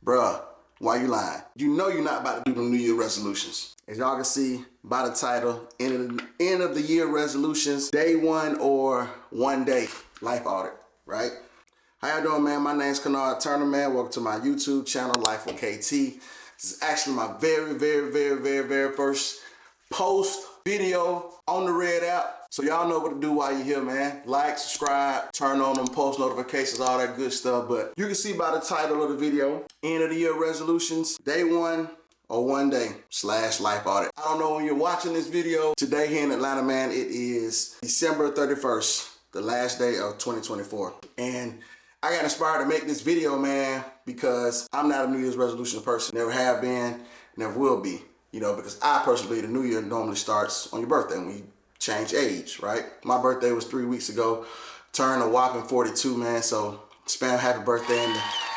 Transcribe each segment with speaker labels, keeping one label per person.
Speaker 1: Bruh, why you lying? You know you're not about to do the New Year resolutions. As y'all can see by the title, end of the year resolutions, day one or one day life audit, right? How y'all doing, man? My name's Kennard Turner, man. Welcome to my YouTube channel, Life with KT. This is actually my very first post video on the Red app. So y'all know what to do while you're here, man. Like, subscribe, turn on them post notifications, all that good stuff. But you can see by the title of the video, end of the year resolutions, day one or one day / life audit. I don't know when you're watching this video. Today here in Atlanta, man, it is December 31st, the last day of 2024. And I got inspired to make this video, man, because I'm not a New Year's resolution person. Never have been, never will be. You know, because I personally believe the New Year normally starts on your birthday when you change age, right? My birthday was 3 weeks ago. Turned a whopping 42, man. So spam happy birthday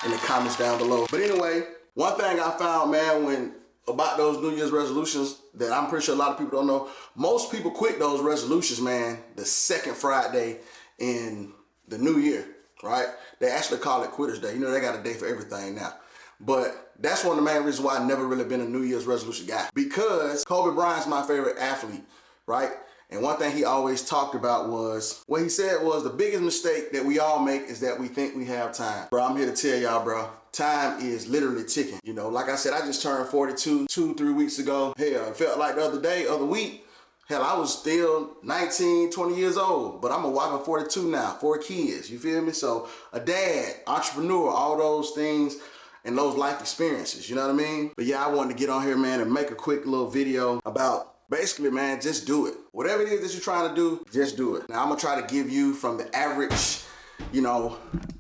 Speaker 1: in the comments down below. But anyway, one thing I found, man, about those New Year's resolutions that I'm pretty sure a lot of people don't know, most people quit those resolutions, man, the second Friday in the new year, right? They actually call it Quitter's Day. You know, they got a day for everything now. But that's one of the main reasons why I've never really been a New Year's resolution guy. Because Kobe Bryant's my favorite athlete, right? And one thing he always talked about was, what he said was, the biggest mistake that we all make is that we think we have time. Bro, I'm here to tell y'all, bro, time is literally ticking. You know, like I said, I just turned 42 3 weeks ago. Hell, it felt like the other week, hell, I was still 19, 20 years old, but I'm a whopping 42 now, 4 kids, you feel me? So a dad, entrepreneur, all those things, and those life experiences, you know what I mean? But yeah, I wanted to get on here, man, and make a quick little video about basically, man, just do it. Whatever it is that you're trying to do, just do it. Now, I'm gonna try to give you from the average, you know,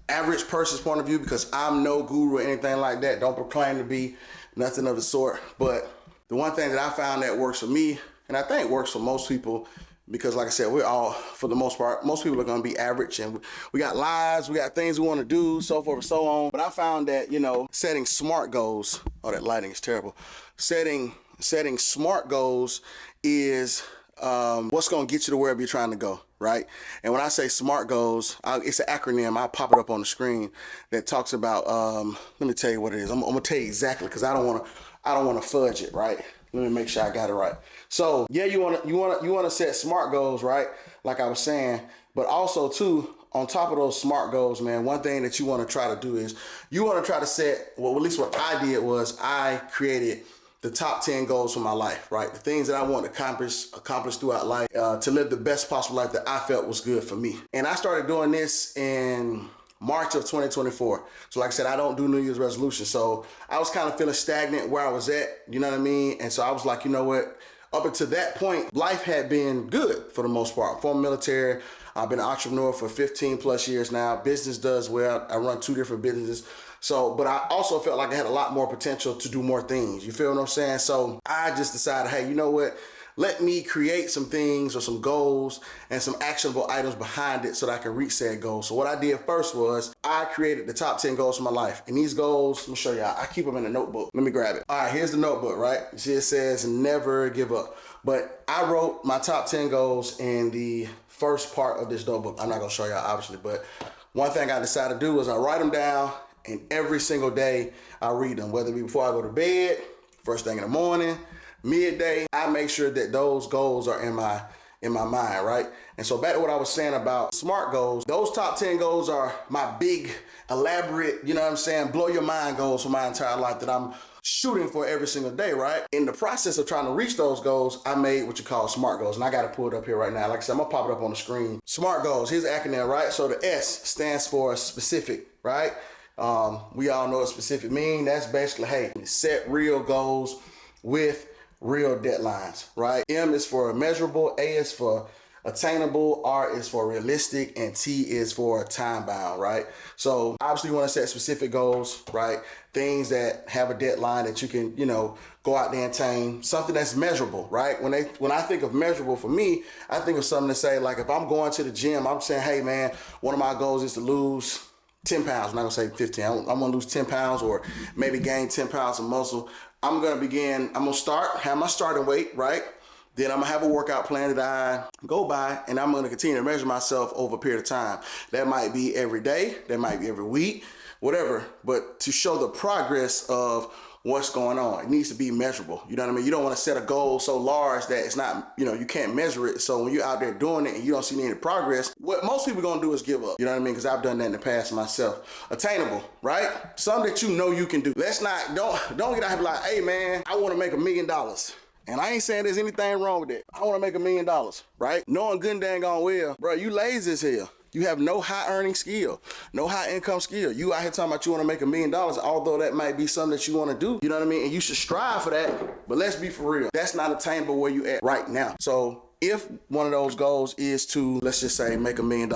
Speaker 1: average person's point of view, because I'm no guru or anything like that. Don't proclaim to be nothing of the sort. But the one thing that I found that works for me, and I think works for most people, because like I said, we're all, for the most part, most people are gonna be average, and we got lives, we got things we wanna do, so forth and so on. But I found that, you know, setting smart goals, oh, that lighting is terrible. Setting smart goals is what's gonna get you to wherever you're trying to go, right? And when I say SMART goals, it's an acronym. I'll pop it up on the screen that talks about, let me tell you what it is. I'm gonna tell you exactly, because I don't wanna fudge it, right? Let me make sure I got it right. So yeah, you wanna set SMART goals, right? Like I was saying, but also too, on top of those SMART goals, man, one thing that you wanna try to do is you wanna try to set, well, at least what I did was I created the top 10 goals for my life, right? The things that I want to accomplish throughout life, to live the best possible life that I felt was good for me. And I started doing this in March of 2024. So like I said, I don't do New Year's resolutions. So I was kind of feeling stagnant where I was at, you know what I mean? And so I was like, you know what? Up until that point, life had been good for the most part. I'm from the military. I've been an entrepreneur for 15 plus years now. Business does well. I run 2 different businesses. So, but I also felt like I had a lot more potential to do more things. You feel what I'm saying? So I just decided, hey, you know what? Let me create some things or some goals and some actionable items behind it so that I can reach said goal. So what I did first was I created the top 10 goals for my life. And these goals, let me show y'all. I keep them in a notebook. Let me grab it. All right, here's the notebook, right? You see it says never give up. But I wrote my top 10 goals in the first part of this notebook. I'm not gonna show y'all obviously, but one thing I decided to do was I write them down, and every single day I read them, whether it be before I go to bed, first thing in the morning, midday. I make sure that those goals are in my mind, right? And so back to what I was saying about SMART goals, those top 10 goals are my big, elaborate, you know what I'm saying, blow your mind goals for my entire life that I'm shooting for every single day, right? In the process of trying to reach those goals, I made what you call SMART goals. And I got to pull it up here right now. Like I said, I'm gonna pop it up on the screen. SMART goals, here's the acronym, right? So the S stands for specific, right? We all know what specific mean. That's basically, hey, set real goals with real deadlines, right? M is for measurable, A is for attainable, R is for realistic, and T is for time bound, right? So obviously you want to set specific goals, right? Things that have a deadline that you can, you know, go out there and attain, something that's measurable, right? When I think of measurable, for me, I think of something to say, like if I'm going to the gym, I'm saying, hey man, one of my goals is to lose 10 pounds. I'm not gonna say 15. I'm gonna lose 10 pounds or maybe gain 10 pounds of muscle. I'm gonna start, have my starting weight, right? Then I'm gonna have a workout plan that I go by, and I'm gonna continue to measure myself over a period of time. That might be every day, that might be every week, whatever, but to show the progress of what's going on. It needs to be measurable. You know what I mean? You don't want to set a goal so large that it's not, you can't measure it. So when you're out there doing it and you don't see any progress, what most people are going to do is give up. You know what I mean? Because I've done that in the past myself. Attainable, right? Something that you know you can do. Let's not, don't get out here like, hey man, I want to make $1 million. And I ain't saying there's anything wrong with that. I want to make $1 million, right? Knowing good and dang on well, bro, you lazy as hell. You have no high earning skill, no high income skill. You out here talking about you want to make $1 million, although that might be something that you want to do. You know what I mean? And you should strive for that. But let's be for real. That's not attainable where you at right now. So if one of those goals is to, let's just say, make $1 million,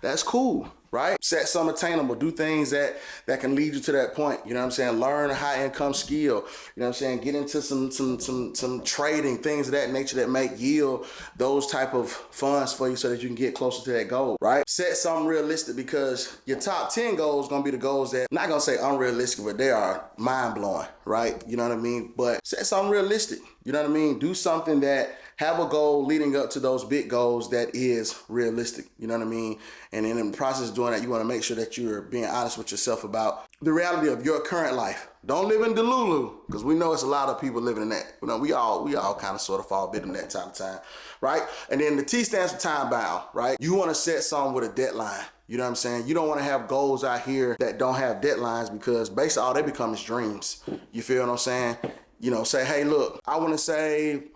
Speaker 1: that's cool. Right? Set some attainable, do things that can lead you to that point. You know what I'm saying? Learn a high income skill. You know what I'm saying? Get into some trading, things of that nature that make yield those type of funds for you so that you can get closer to that goal, right? Set something realistic, because your top 10 goals gonna be the goals that, not gonna say unrealistic, but they are mind blowing, right? You know what I mean? But set something realistic. You know what I mean? Do something that have a goal leading up to those big goals that is realistic. You know what I mean? And then in the process of doing that, you want to make sure that you're being honest with yourself about the reality of your current life. Don't live in Delulu, because we know it's a lot of people living in that. You know, we all kind of sort of fall a bit in that time to time, right? And then the T stands for time bound, right? You want to set something with a deadline. You know what I'm saying? You don't want to have goals out here that don't have deadlines, because basically all they become is dreams. You feel what I'm saying? Say, hey, look, I want to save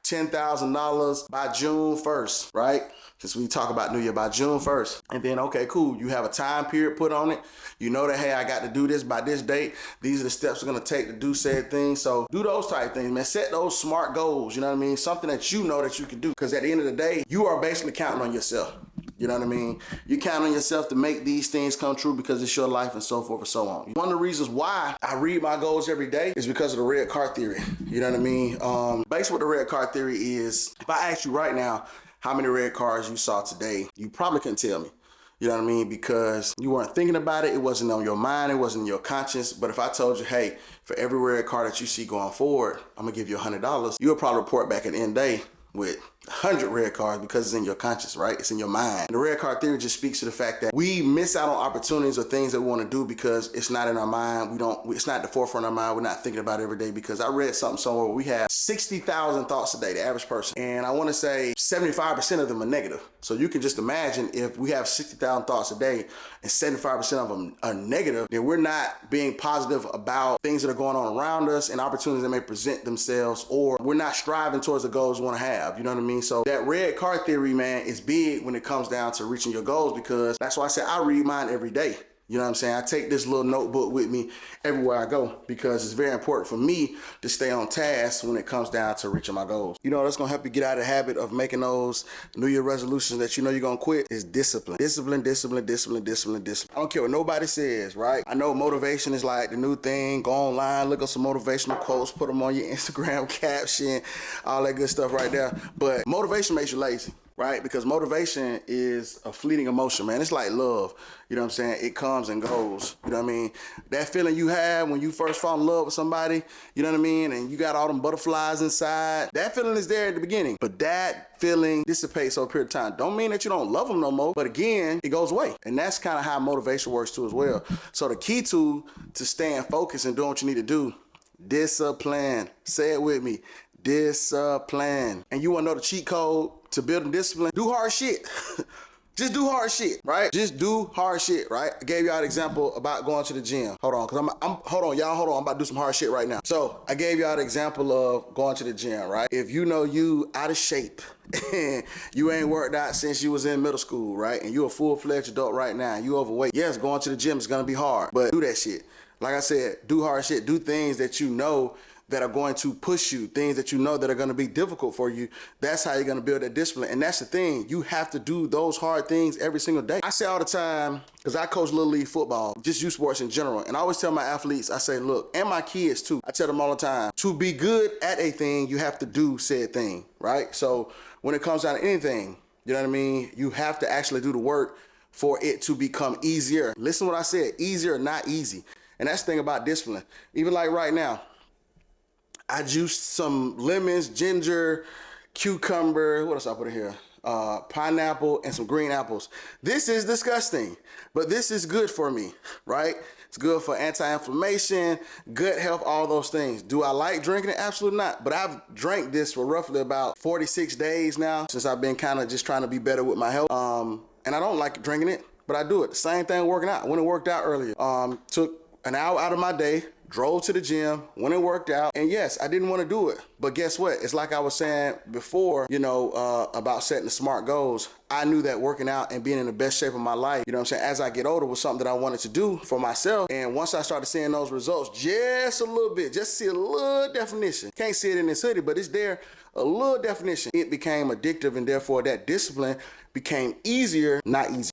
Speaker 1: $10,000 by June 1st, right? Since we talk about New Year, by June 1st. And then, okay, cool. You have a time period put on it. You know that, hey, I got to do this by this date. These are the steps we're going to take to do said things. So do those type things, man. Set those smart goals. You know what I mean? Something that you know that you can do. Because at the end of the day, you are basically counting on yourself. You know what I mean? You count on yourself to make these things come true because it's your life and so forth and so on. One of the reasons why I read my goals every day is because of the red car theory. You know what I mean? Basically what the red car theory is, if I ask you right now how many red cars you saw today, you probably couldn't tell me. You know what I mean? Because you weren't thinking about it. It wasn't on your mind. It wasn't in your conscience. But if I told you, hey, for every red car that you see going forward, I'm going to give you $100, you'll probably report back at the end of the day with 100 red cards, because it's in your conscience, right? It's in your mind. And the red card theory just speaks to the fact that we miss out on opportunities or things that we want to do because it's not in our mind. It's not at the forefront of our mind. We're not thinking about it every day, because I read something somewhere where we have 60,000 thoughts a day, the average person. And I want to say 75% of them are negative. So you can just imagine, if we have 60,000 thoughts a day and 75% of them are negative, then we're not being positive about things that are going on around us and opportunities that may present themselves, or we're not striving towards the goals we want to have. You know what I mean? So that red car theory, man, is big when it comes down to reaching your goals, because that's why I say I read mine every day. You know what I'm saying? I take this little notebook with me everywhere I go, because it's very important for me to stay on task when it comes down to reaching my goals. You know, that's gonna help you get out of the habit of making those New Year resolutions that you know you're gonna quit, is discipline. Discipline, discipline, discipline, discipline, discipline. I don't care what nobody says, right? I know motivation is like the new thing. Go online, look up some motivational quotes, put them on your Instagram caption, all that good stuff right there. But motivation makes you lazy. Right? Because motivation is a fleeting emotion, man. It's like love. You know what I'm saying? It comes and goes. You know what I mean? That feeling you have when you first fall in love with somebody, you know what I mean? And you got all them butterflies inside. That feeling is there at the beginning, but that feeling dissipates over a period of time. Don't mean that you don't love them no more, but again, it goes away. And that's kind of how motivation works too as well. So the key to staying focused and doing what you need to do, discipline. Say it with me. Discipline. And you want to know the cheat code to building discipline? Do hard shit. Just do hard shit, right? Just do hard shit, right? I gave y'all an example about going to the gym. Hold on, because hold on, y'all, hold on. I'm about to do some hard shit right now. So I gave y'all an example of going to the gym, right? If you know you out of shape and you ain't worked out since you was in middle school, right? And you a full-fledged adult right now, and you overweight. Yes, going to the gym is gonna be hard, but do that shit. Like I said, do hard shit. Do things that you know that are going to push you, things that you know that are going to be difficult for you. That's how you're going to build that discipline. And that's the thing. You have to do those hard things every single day. I say all the time, because I coach Little League football, just youth sports in general. And I always tell my athletes, I say, look, and my kids too, I tell them all the time, to be good at a thing, you have to do said thing, right? So when it comes down to anything, you know what I mean? You have to actually do the work for it to become easier. Listen to what I said, easier, not easy. And that's the thing about discipline. Even like right now, I juiced some lemons, ginger, cucumber, what else I put in here? Pineapple and some green apples. This is disgusting, but this is good for me, right? It's good for anti-inflammation, gut health, all those things. Do I like drinking it? Absolutely not. But I've drank this for roughly about 46 days now since I've been kind of just trying to be better with my health. And I don't like drinking it, but I do it. Same thing working out. I went and worked out earlier. Took an hour out of my day, drove to the gym, went and worked out, and yes, I didn't want to do it. But guess what? It's like I was saying before, about setting the SMART goals. I knew that working out and being in the best shape of my life, as I get older was something that I wanted to do for myself. And once I started seeing those results, just a little bit, just see a little definition. Can't see it in this hoodie, but it's there, a little definition. It became addictive, and therefore that discipline became easier, not easier.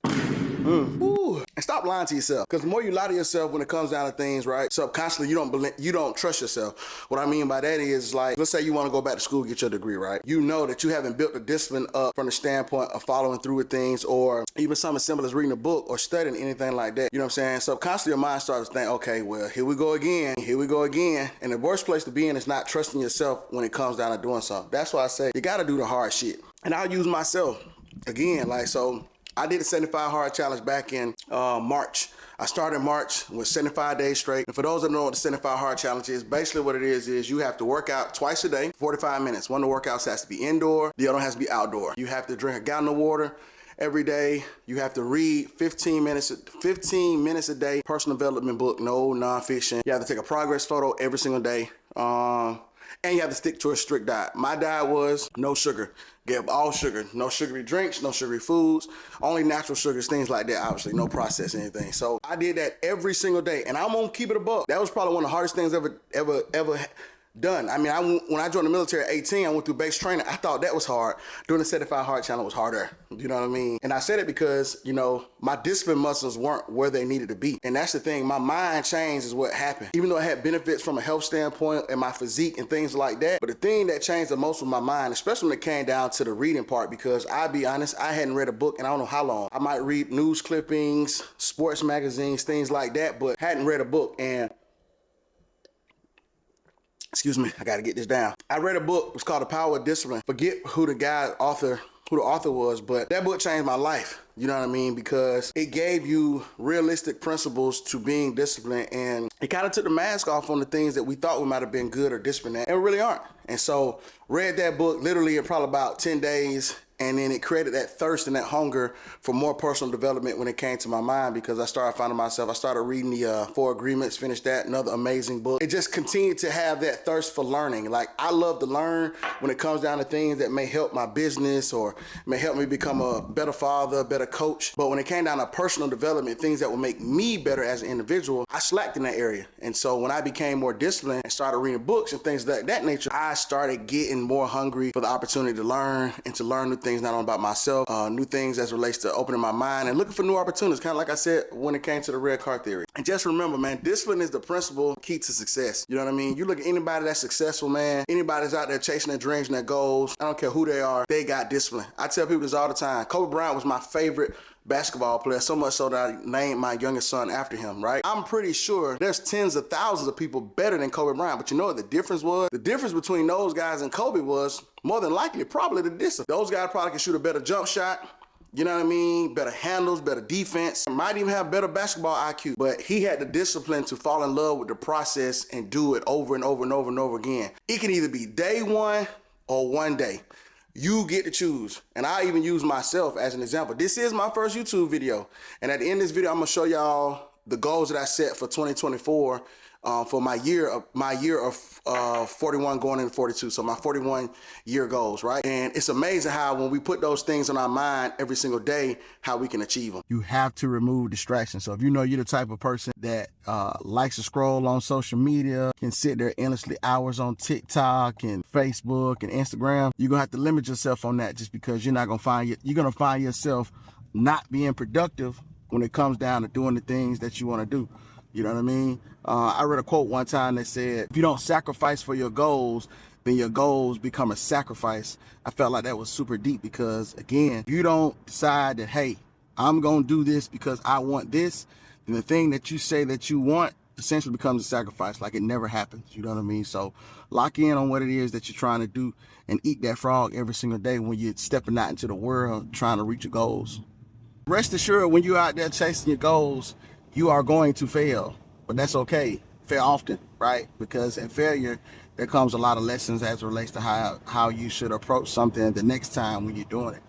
Speaker 1: And stop lying to yourself, because the more you lie to yourself when it comes down to things, right, subconsciously you don't trust yourself. What I mean by that is, like, let's say you want to go back to school, get your degree, right? You know that you haven't built the discipline up from the standpoint of following through with things, or even something as simple as reading a book or studying anything like that. You know what I'm saying? Subconsciously your mind starts to think, okay, well, here we go again. And the worst place to be in is not trusting yourself when it comes down to doing something. That's why I say you got to do the hard shit. And I'll use myself again, I did a 75 hard challenge back in March. I started March with 75 days straight. And for those that know what the 75 hard challenge is, basically what it is you have to work out twice a day, 45 minutes. One of the workouts has to be indoor, the other has to be outdoor. You have to drink a gallon of water every day. You have to read 15 minutes a day, personal development book, no nonfiction. You have to take a progress photo every single day. And you have to stick to a strict diet. My diet was no sugar. Give all sugar. No sugary drinks, no sugary foods, only natural sugars, things like that, obviously, no processed anything. So I did that every single day, and I'm gonna keep it a buck. That was probably one of the hardest things ever done. I mean, when I joined the military at 18, I went through base training. I thought that was hard. Doing the 75 hard challenge was harder. You know what I mean? And I said it because, my discipline muscles weren't where they needed to be. And that's the thing. My mind changed is what happened. Even though I had benefits from a health standpoint and my physique and things like that, but the thing that changed the most was my mind, especially when it came down to the reading part, because I'll be honest, I hadn't read a book in I don't know how long. I might read news clippings, sports magazines, things like that, but hadn't read a book. And excuse me, I gotta get this down. I read a book, it was called The Power of Discipline. Forget who the author was, but that book changed my life. You know what I mean? Because it gave you realistic principles to being disciplined, and it kind of took the mask off on the things that we thought we might have been good or disciplined at, and really aren't. And so read that book literally in probably about 10 days. And then it created that thirst and that hunger for more personal development when it came to my mind, because I started finding myself, I started reading the 4 Agreements, finished that, another amazing book. It just continued to have that thirst for learning. Like, I love to learn when it comes down to things that may help my business or may help me become a better father, a better coach. But when it came down to personal development, things that would make me better as an individual, I slacked in that area. And so when I became more disciplined and started reading books and things of that nature, I started getting more hungry for the opportunity to learn and to learn new things, not only about myself, new things as relates to opening my mind and looking for new opportunities, kind of like I said when it came to the red car theory. And just remember, man, discipline is the principal key to success. You know what I mean? You look at anybody that's successfal, man, anybody that's out there chasing their dreams and their goals, I don't care who they are, they got discipline. I tell people this all the time. Kobe Bryant was my favorite basketball player, so much so that I named my youngest son after him, right? I'm pretty sure there's tens of thousands of people better than Kobe Bryant, but you know what the difference was? The difference between those guys and Kobe was more than likely probably the discipline. Those guys probably can shoot a better jump shot, you know what I mean? Better handles, better defense, might even have better basketball IQ, but he had the discipline to fall in love with the process and do it over and over and over and over again. It can either be day one or one day. You get to choose. And I even use myself as an example. This is my first YouTube video. And at the end of this video, I'm gonna show y'all the goals that I set for 2024 for my year of 41 going into 42. So my 41 year goals, right? And it's amazing how when we put those things on our mind every single day, how we can achieve them. You have to remove distractions. So if you know you're the type of person that likes to scroll on social media, can sit there endlessly hours on TikTok and Facebook and Instagram, you're gonna have to limit yourself on that, just because you're gonna find yourself not being productive when it comes down to doing the things that you want to do. You know what I mean? I read a quote one time that said, if you don't sacrifice for your goals, then your goals become a sacrifice. I felt like that was super deep, because again, if you don't decide that, hey, I'm going to do this because I want this, then the thing that you say that you want essentially becomes a sacrifice, like it never happens. You know what I mean? So lock in on what it is that you're trying to do and eat that frog every single day when you're stepping out into the world trying to reach your goals. Rest assured, when you're out there chasing your goals, you are going to fail. but that's okay. Fail often, right? Because in failure, there comes a lot of lessons as it relates to how you should approach something the next time when you're doing it.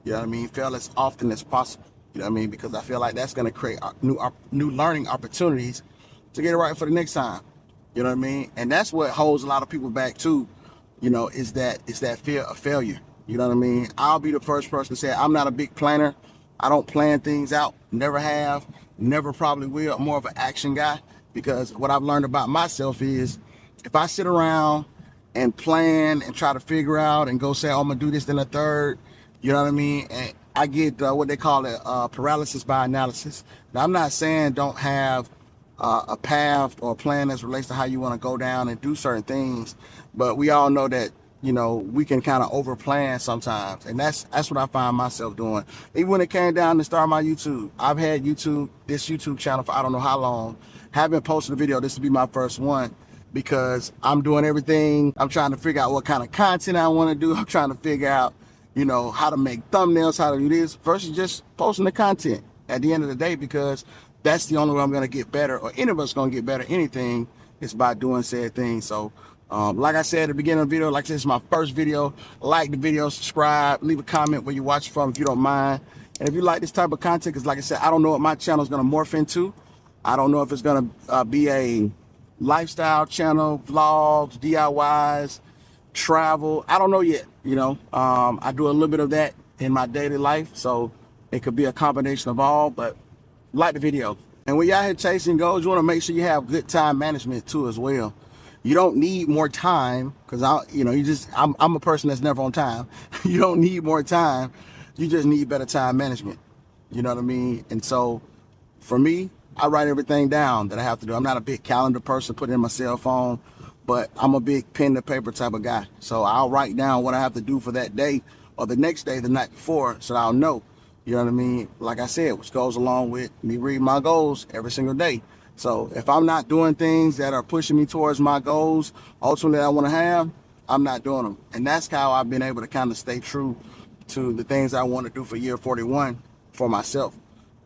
Speaker 1: You know what I mean? Fail as often as possible. You know what I mean? Because I feel like that's going to create new learning opportunities to get it right for the next time. You know what I mean? And that's what holds a lot of people back too. You know, is that fear of failure. You know what I mean? I'll be the first person to say I'm not a big planner. I don't plan things out. Never have. Never probably will. I'm more of an action guy, because what I've learned about myself is if I sit around and plan and try to figure out and go say, oh, I'm gonna do this, then a third, you know what I mean? And I get what they call it paralysis by analysis. Now, I'm not saying don't have a path or a plan as relates to how you want to go down and do certain things, but we all know that, you know, we can kind of over plan sometimes, and that's what I find myself doing. Even when it came down to start my YouTube, I've had this YouTube channel for I don't know how long. Haven't posted a video. This will be my first one, because I'm doing everything. I'm trying to figure out what kind of content I want to do. I'm trying to figure out, you know, how to make thumbnails, how to do this versus just posting the content at the end of the day, because that's the only way I'm going to get better, or any of us going to get better. Anything is by doing said things. So like I said at the beginning of the video, like this is my first video, like the video, subscribe, leave a comment where you watch from if you don't mind. And if you like this type of content, because like I said, I don't know what my channel is going to morph into. I don't know if it's going to be a lifestyle channel, vlogs, DIYs, travel. I don't know yet. You know, I do a little bit of that in my daily life, so it could be a combination of all. But like the video, and when y'all here chasing goals, you want to make sure you have good time management too as well. You don't need more time, because I'm a person that's never on time. You don't need more time, you just need better time management. You know what I mean? And so for me, I write everything down that I have to do. I'm not a big calendar person, put it in my cell phone, but I'm a big pen to paper type of guy. So I'll write down what I have to do for that day or the next day, the night before, so that I'll know. You know what I mean? Like I said, which goes along with me reading my goals every single day. So if I'm not doing things that are pushing me towards my goals, ultimately I want to have, I'm not doing them. And that's how I've been able to kind of stay true to the things I want to do for year 41 for myself.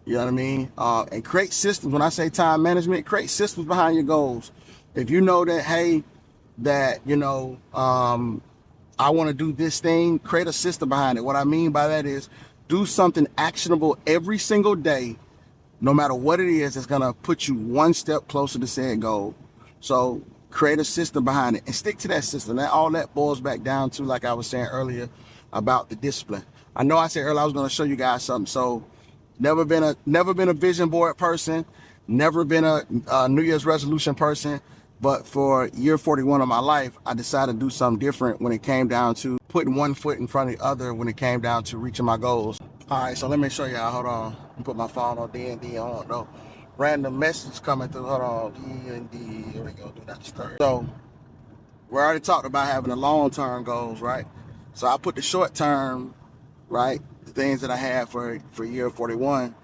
Speaker 1: You know what I mean? And create systems. When I say time management, create systems behind your goals. If you know that, hey, that, you know, I want to do this thing, create a system behind it. What I mean by that is do something actionable every single day, no matter what it is, that's going to put you one step closer to said goal. So create a system behind it and stick to that system. That all that boils back down to, like I was saying earlier, about the discipline. I know I said earlier I was going to show you guys something. So never been a vision board person, never been a New Year's resolution person. But for year 41 of my life, I decided to do something different when it came down to putting one foot in front of the other when it came down to reaching my goals. All right, so let me show y'all. Hold on. Put my phone on D&D. I don't know. Random message coming through. Hold on. D&D. Here we go. Do not disturb. So we already talked about having the long-term goals, right? So I put the short-term, right? The things that I had for year 41,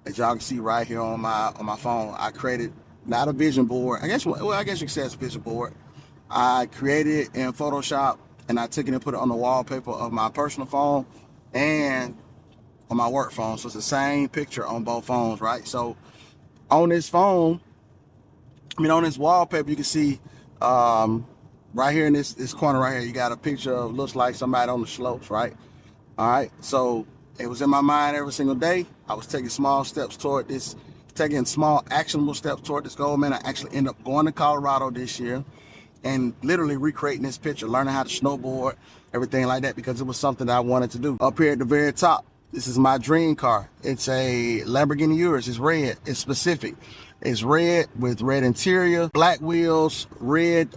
Speaker 1: as y'all can see right here on my phone. I created not a vision board. I guess you could say it's a vision board. I created it in Photoshop, and I took it and put it on the wallpaper of my personal phone and on my work phone. So it's the same picture on both phones, right? So on this phone, on this wallpaper, you can see right here in this corner right here, you got a picture of, looks like somebody on the slopes, right? All right, so it was in my mind every single day. I was taking small steps toward this, taking small actionable steps toward this goal. Man, I actually ended up going to Colorado this year and literally recreating this picture, learning how to snowboard, everything like that, because it was something that I wanted to do. Up here at the very top, this is my dream car. It's a Lamborghini Urus. It's red. It's specific. It's red with red interior, black wheels, red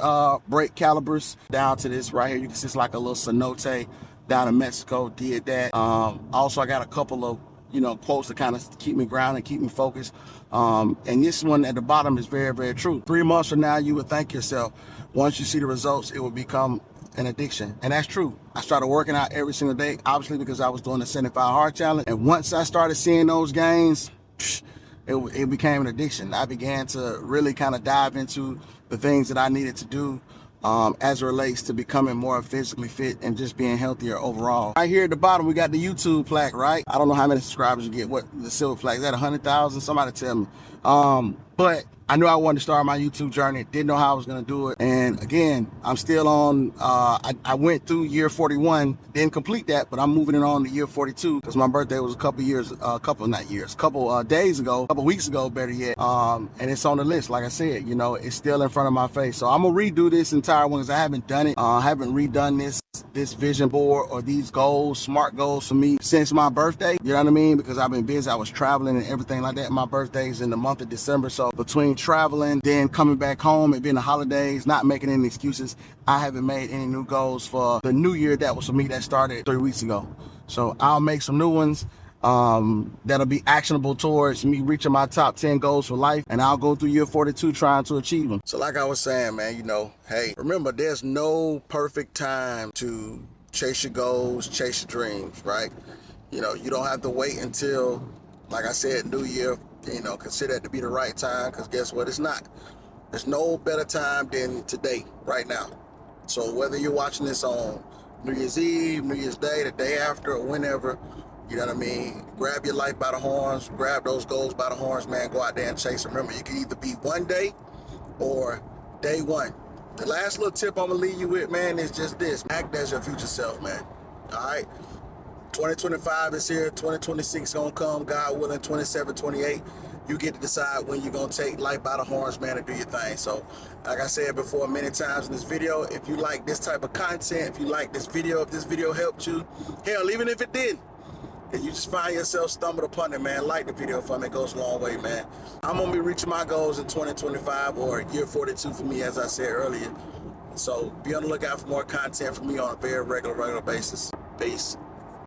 Speaker 1: brake calipers. Down to this right here, you can see it's like a little cenote down in Mexico. Did that. Also, I got a couple of quotes to kind of keep me grounded, keep me focused. And this one at the bottom is very, very true. 3 months from now, you would thank yourself. Once you see the results, it will become an addiction. And that's true. I started working out every single day, obviously because I was doing the 75 hard challenge. And once I started seeing those gains, it became an addiction. I began to really kind of dive into the things that I needed to do as it relates to becoming more physically fit and just being healthier overall. Right here at the bottom, we got the YouTube plaque, right? I don't know how many subscribers you get. What the silver plaque? Is that 100,000? Somebody tell me. But I knew I wanted to start my YouTube journey, didn't know how I was going to do it. And again, I'm still on, I went through year 41, didn't complete that, but I'm moving it on to year 42 because my birthday was a couple weeks ago, better yet. And it's on the list. Like I said, you know, it's still in front of my face. So I'm going to redo this entire one because I haven't done it. I haven't redone this vision board or these goals, SMART goals for me since my birthday. You know what I mean? Because I've been busy. I was traveling and everything like that. My birthday's in the month of December. So between traveling, then coming back home and being the holidays, not making any excuses, I haven't made any new goals for the new year. That was for me that started 3 weeks ago. So I'll make some new ones that'll be actionable towards me reaching my top 10 goals for life, and I'll go through year 42 trying to achieve them. So like I was saying, man, you know, hey, remember there's no perfect time to chase your goals, chase your dreams, right? You know, you don't have to wait until, like I said, New Year, you know, consider it to be the right time, because guess what? It's not. There's no better time than today, right now. So whether you're watching this on New Year's Eve, New Year's Day, the day after, or whenever, you know what I mean? Grab your life by the horns, grab those goals by the horns, man. Go out there and chase them. Remember, you can either be one day or day one. The last little tip I'm gonna leave you with, man, is just this. Act as your future self, man. All right? 2025 is here. 2026 gonna come, God willing, 27, 28. You get to decide when you're gonna take life by the horns, man, and do your thing. So, like I said before many times in this video, if you like this type of content, if you like this video, if this video helped you, hell, even if it didn't, and you just find yourself stumbled upon it, man, like the video for me. It goes a long way, man. I'm gonna be reaching my goals in 2025 or year 42 for me, as I said earlier. So be on the lookout for more content from me on a very regular basis. Peace.